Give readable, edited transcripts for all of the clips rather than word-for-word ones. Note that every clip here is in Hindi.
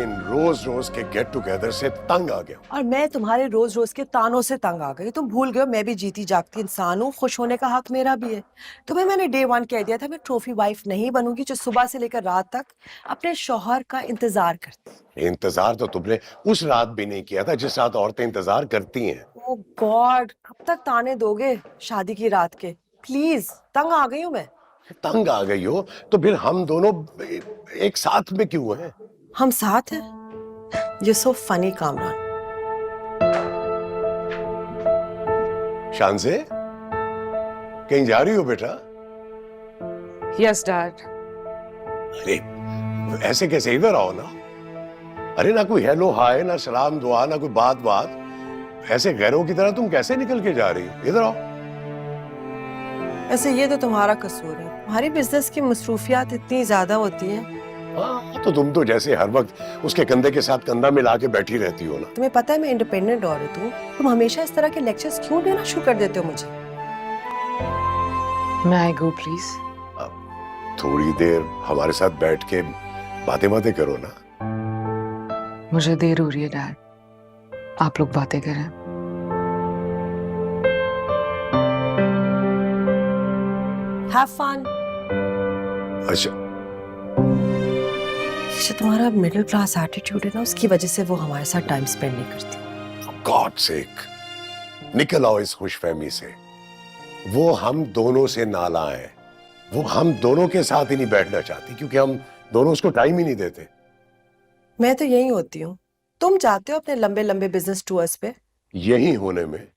इन रोज रोज के गेट टुगेदर से तंग आ गया हूं। और मैं तुम्हारे रोज रोज के तानों से तंग आ गई। तुम भूल गए हो मैं भी जीती जागती इंसान हूँ, खुश होने का हक मेरा भी है। तुम्हें मैंने डे 1 कह दिया था मैं ट्रॉफी वाइफ नहीं बनूंगी जो सुबह से लेकर रात तक अपने शौहर का इंतजार करती। इंतजार तो तुमने उस रात भी नहीं किया था जिस रात औरतें इंतजार करती हैं। ओ गॉड, कब तक ताने दोगे शादी की रात के? प्लीज, तंग आ गई हूँ मैं। तंग आ गई हो तो फिर हम दोनों एक साथ में क्यों हैं? हम साथ हैं। You so funny Kamran. Shanzay, कहीं जा रही हो बेटा? Yes dad. अरे ऐसे कैसे, इधर आओ ना। अरे ना कोई हेलो हाय, ना सलाम दुआ, ना कोई बात। ऐसे गैरों की तरह तुम कैसे निकल के जा रही हो? इधर आओ। ऐसे ये तो तुम्हारा कसूर है, तुम्हारी बिजनेस की मसरूफियात इतनी ज्यादा होती हैं। हाँ तो तुम तो जैसे हर वक्त उसके कंधे के साथ कंधा मिला के बैठी रहती हो ना। तुम्हें पता है मैं इंडिपेंडेंट औरत हूँ, तुम हमेशा इस तरह के लेक्चर्स क्यों देना शुरू कर देते हो मुझे? मैं आई गो प्लीज? थोड़ी देर हमारे साथ बैठ के बातें करो ना। मुझे देर हो रही है डैड, आप लोग बातें करें। Have fun. अच्छा, जो तुम्हारा मिडिल क्लास एटीट्यूड है ना, उसकी वजह से वो हमारे साथ टाइम स्पेंड नहीं करती। गॉड सेक, निकल आओ इस खुशफहमी से। वो हम दोनों से नाला है, वो हम दोनों के साथ ही नहीं बैठना चाहती क्योंकि हम दोनों उसको टाइम ही नहीं देते। मैं तो यही होती हूँ, तुम जाते हो अपने लंबे लंबे बिजनेस टूर्स पे। यही होने में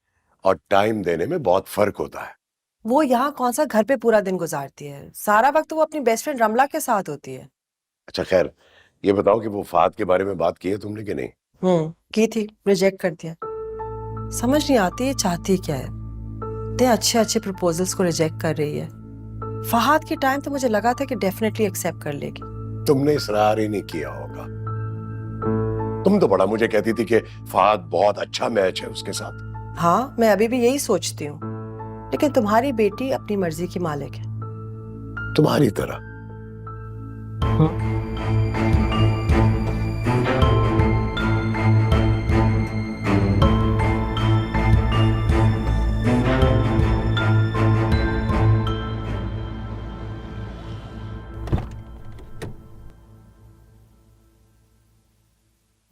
और टाइम देने में बहुत फर्क होता है। वो यहाँ कौन सा घर पे पूरा दिन गुजारती है, सारा वक्त वो अपनी बेस्ट फ्रेंड रमला के साथ होती है। अच्छा खैर, ये बताओ कि वो फात के बारे में बात की है तुमने कि नहीं? की थी, रिजेक्ट कर दिया। समझ नहीं आती ये चाहती क्या है, इतने अच्छे अच्छे प्रपोजल्स को रिजेक्ट कर रही है। फहाद के टाइम तो मुझे लगा था कि डेफिनेटली एक्सेप्ट कर लेगी। तुमने इसरार ही नहीं किया होगा। तुम तो बड़ा मुझे कहती थी कि फहाद बहुत अच्छा मैच है उसके साथ। हाँ, मैं अभी भी यही सोचती हूँ, लेकिन तुम्हारी बेटी अपनी मर्जी की मालिक है। तुम्हारी तरह।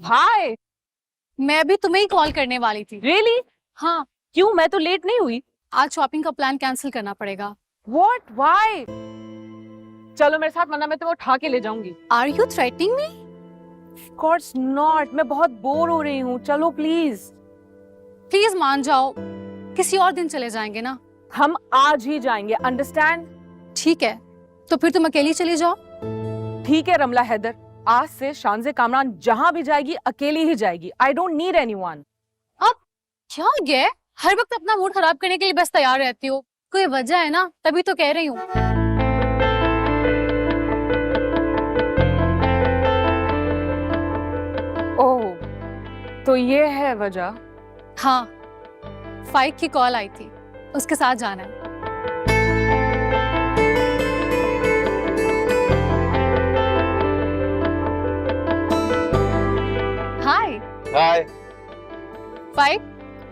हाय, मैं भी तुम्हें ही कॉल करने वाली थी। रियली? हाँ, क्यों, मैं तो लेट नहीं हुई? आज शॉपिंग का प्लान कैंसिल करना पड़ेगा। What, why? चलो मेरे साथ, वरना मैं तुम्हें उठा के ले जाऊंगी। Are you threatening me? Of course not, मैं बहुत बोर हो रही हूँ। चलो प्लीज। प्लीज मान जाओ, किसी और दिन चले जाएंगे ना। हम आज ही जाएंगे, अंडरस्टैंड? ठीक है, तो फिर तुम अकेली चली जाओ। ठीक है रमला हैदर, आज से शानज़े कामरान जहां भी जाएगी अकेली ही जाएगी। I don't need anyone. अब क्या ये, हर वक्त अपना मूड खराब करने के लिए बस तैयार रहती हो। कोई वजह है ना, तभी तो कह रही हूँ। ओह, तो ये है वजह? हाँ, फाइक की कॉल आई थी, उसके साथ जाना है। हाय। हाय। फाइक,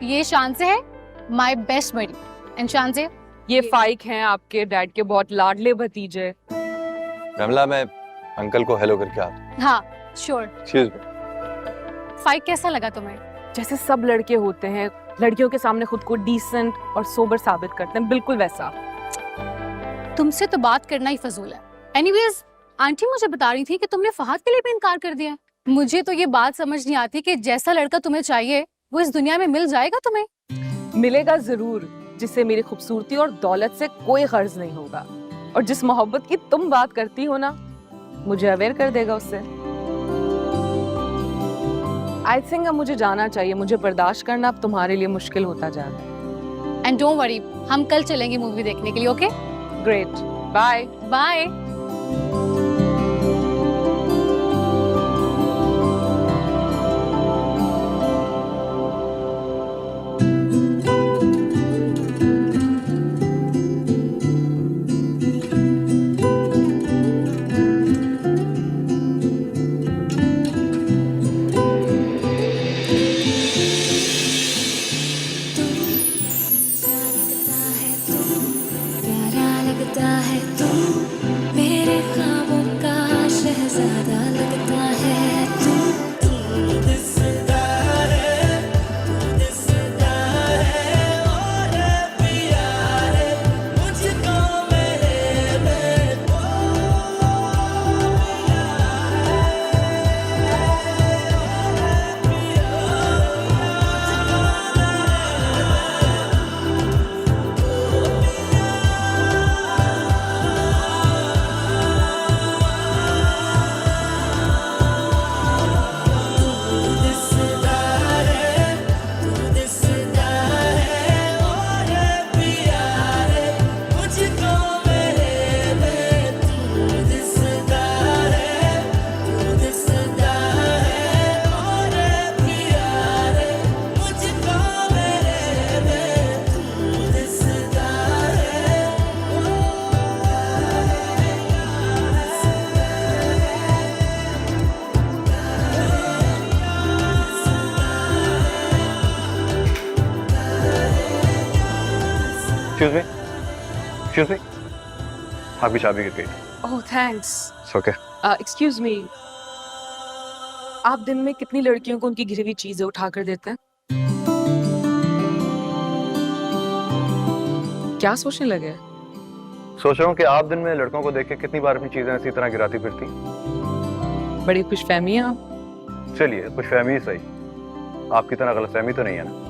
ये शानज़े है, माय बेस्ट बडी। एंड शानज़े, ये फाइक हैं आपके डैड के बहुत लाडले भतीजे। रमला, मैं अंकल को हेलो करके आता हूँ। हाँ श्योर। Excuse me. फाइक कैसा लगा तुम्हें? जैसे सब लड़के होते हैं, लड़कियों के सामने खुद को डिसेंट और सोबर साबित करते हैं, बिल्कुल वैसा। तुमसे तो बात करना ही फजूल है। एनीवेज, आंटी मुझे बता रही थी कि तुमने फहद के लिए भी इनकार कर दिया। मुझे तो ये बात समझ नहीं आती कि जैसा लड़का तुम्हें चाहिए वो इस दुनिया में मिल जाएगा तुम्हें? मिलेगा जरूर, जिससे मेरी खूबसूरती और दौलत से कोई गर्ज नहीं होगा, और जिस मोहब्बत की तुम बात करती हो ना, मुझे अवेयर कर देगा उससे। आई थिंक अब मुझे जाना चाहिए, मुझे बर्दाश्त करना अब तुम्हारे लिए मुश्किल होता जा रहा है। एंड डोंट वरी, हम कल चलेंगे मूवी देखने के लिए। Okay, great, bye bye. Excuse me, आपकी चाबी गिर गई। Oh thanks. Okay. Excuse me, आप दिन में कितनी लड़कियों को उनकी गिरी हुई चीजें उठा कर देते हैं? क्या सोचने लगे? सोच रहा हूँ कि आप दिन में लड़कों को देख के कितनी बार अपनी चीजें इसी तरह गिराती फिरती। बड़ी खुशफहमी है आप। चलिए खुशफहमी ही सही, आपकी तरह गलतफहमी तो नहीं है ना।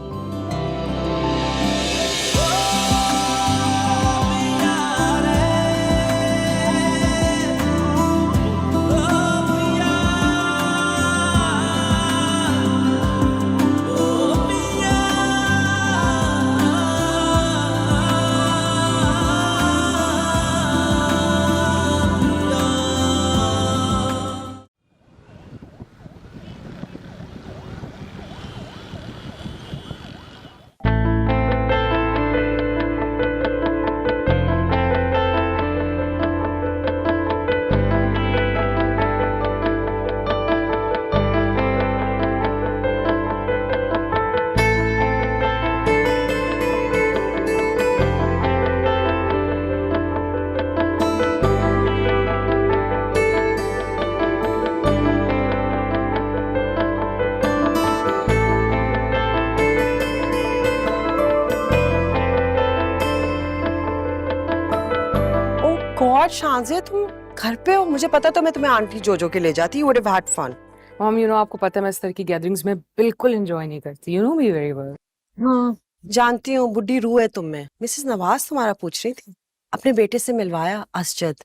गॉड शांजे, तुम घर पे हो? मुझे पता तो मैं तुम्हें आंटी जोजो के ले जाती। You would have had fun. Mom, you know आपको पता है मैं इस तरह की गैदरिंग्स में बिल्कुल एंजॉय नहीं करती। You know me very well. हाँ, जानती हूँ, बुढ़ी रूह है तुम में। मिसेस नवाज तुम्हारा पूछ रही थी, अपने बेटे से मिलवाया, Asjad,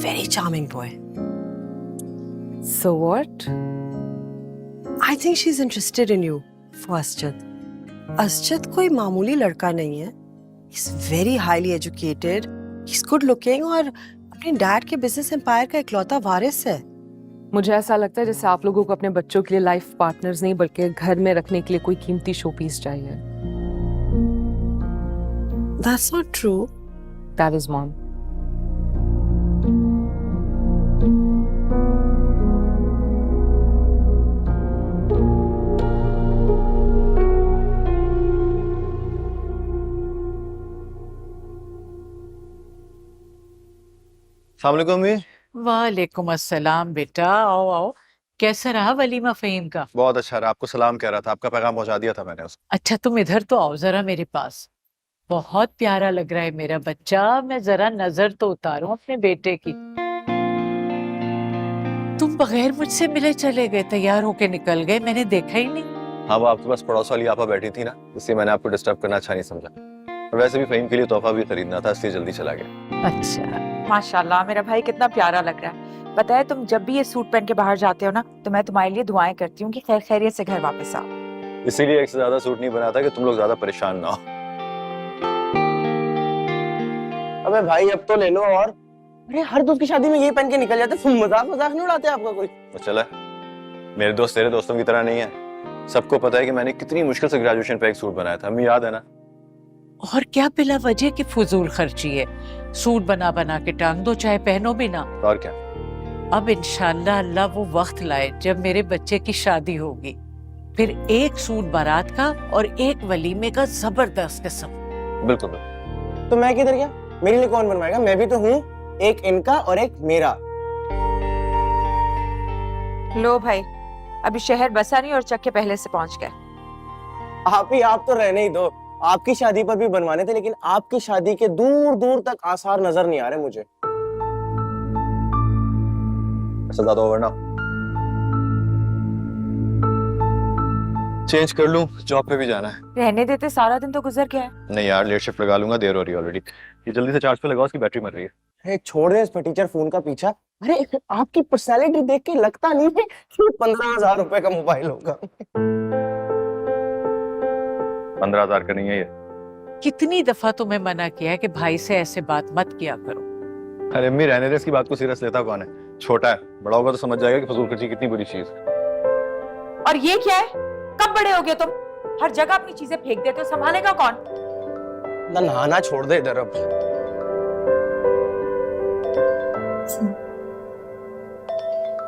very charming boy. So what? I think she is interested in you for Asjad. Asjad कोई मामूली लड़का नहीं है। He is very highly educated, he is good looking और अपने डैड के बिजनेस एम्पायर का इकलौता वारिस है। मुझे ऐसा लगता है जैसे आप लोगों को अपने बच्चों के लिए लाइफ पार्टनर्स नहीं बल्कि घर में रखने के लिए कोई कीमती शो पीस चाहिए। That's not true. That is mom. अस्सलाम वालेकुम अम्मी। वालेकुम अस्सलाम बेटा, आओ आओ। कैसा रहा वलीमा फ़हीम का? बहुत अच्छा रहा, आपको सलाम कह रहा था, आपका पैगाम पहुंचा दिया था मैंने उसको। अच्छा तुम इधर तो आओ जरा मेरे पास। बहुत प्यारा लग रहा है मेरा बच्चा। मैं जरा नजर तो उतारूं अपने बेटे की। तुम बगैर मुझसे मिले चले गए, तैयार होके निकल गए, मैंने देखा ही नहीं। हाँ, वो आपके पास पड़ोस वाली आपा बैठी थी ना, इसलिए मैंने आपको डिस्टर्ब करना अच्छा नहीं समझा। और वैसे भी फ़हीम के लिए तोहफा भी खरीदना था, इसलिए जल्दी चला गया। अच्छा, माशाल्लाह मेरा भाई कितना प्यारा लग रहा है। पता है तुम जब भी ये सूट पहन के बाहर जाते हो ना, तो मैं तुम्हारे लिए दुआएं करती हूँ कि खैर खैरियत से घर वापस आओ। इसीलिए एक से ज्यादा सूट नहीं बनाता कि तुम लोग ज्यादा परेशान ना हो। अबे भाई अब तो ले लो। और अरे हर दोस्त की शादी में यही पहन के निकल जाते, मजाक मजाक नहीं उड़ाते आपका कोई? तो चला, मेरे दोस्त तेरे दोस्तों की तरह नहीं है। सबको पता है कि मैंने कितनी मुश्किल से ग्रेजुएशन पे एक सूट बनाया था, हमें याद है ना। और क्या बिला वजह की फजूल खर्ची है? सूट बना बना के टांग दो, चाहे पहनो भी ना। और क्या, अब इंशाल्लाह अल्लाह वो वक्त लाए जब मेरे बच्चे की शादी होगी, फिर एक सूट बारात का और एक वलीमे का जबरदस्त किस्म। बिल्कुल। तो मैं किधर गया? मेरे लिए कौन बनवाएगा? मैं भी तो हूँ, एक इनका और एक मेरा। लो भाई, अभी शहर बसा नहीं और चक्के पहले से पहुंच गए। आप तो रहने ही दो। आपकी शादी पर भी बनवाने थे, लेकिन आपकी शादी के दूर दूर तक आसार नजर नहीं आ रहे मुझे। ऐसा ज्यादा ओवर ना, चेंज कर लूं, जॉब पे भी जाना है। रहने देते, सारा दिन तो गुजर गया है। नहीं यार, लेट शिफ्ट लगा लूंगा, देर हो रही है ऑलरेडी। ये जल्दी से चार्ज पे लगाओ, उसकी बैटरी मर रही है। अरे छोड़ दे इस टीचर फोन का पीछा। अरे आपकी पर्सनैलिटी देख के लगता नहीं है कि 15,000 रुपए का मोबाइल होगा। 15,000 का नहीं है ये। कितनी दफा तुम्हें मना किया है कि भाई से ऐसे बात मत किया करो। अरे अम्मी रहने दे, इसकी बात को सीरियस लेता कौन है? छोटा है, बड़ा होगा तो समझ जाएगा कि फजूल खर्ची कितनी बुरी चीज है। और ये क्या है? कब बड़े हो गए तुम? हर जगह अपनी चीजें फेंक देते हो, संभालेगा कौन? ना नहाना छोड़ दे इधर अब।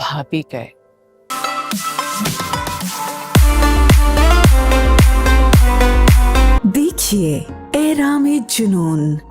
भाभी गए। देखिए एहराम जुनून